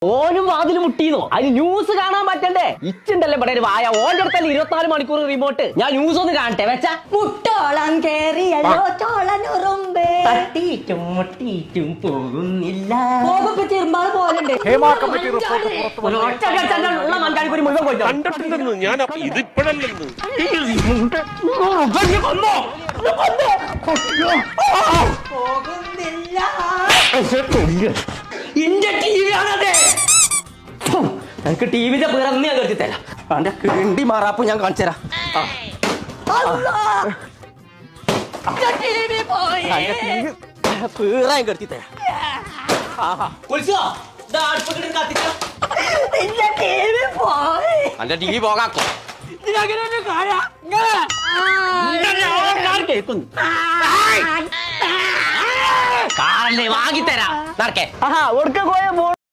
ഓനും വാതിൽ മുട്ടിന്നോ? അതിന് ന്യൂസ് കാണാൻ പറ്റണ്ടേ? ഇച്ചുണ്ടല്ലേ ഇവിടെ ഒരു വായ. ഓന്റെ അടുത്തല്ലേ 24 മണിക്കൂർ റിമോട്ട്. ഞാൻ ന്യൂസ് ഒന്ന് കാണട്ടെ വെച്ചാ. മുട്ടോളം കേറിയല്ലോ ചോളനുറുമ്പേ, തട്ടിയിട്ടും മുട്ടിയിട്ടും പോകുന്നില്ല. ചെറുമ്പാട് പോലുണ്ട്. മഞ്ചാടിക്കുരി മുഴുവൻ കൊല്ലോ കണ്ടിട്ടില്ലെന്ന് ഞാൻ ഇതിപ്പോഴല്ലെന്ന്. ഇന്റെ ടി വി ആണതെ. എനിക്ക് ടി വിന്റെ പിറന്ന് ഞാൻ കരുതി തരാം. അവന്റെ കിണ്ടി മാറാപ്പ് ഞാൻ കാണിച്ചു തരാം. പീറാൻ കരുതി തരാം. അന്റെ ടി വി പോകാക്കോ. കാറല്ലേ വാങ്ങിത്തരാം. നടക്കേ. ഒടുക്ക പോയ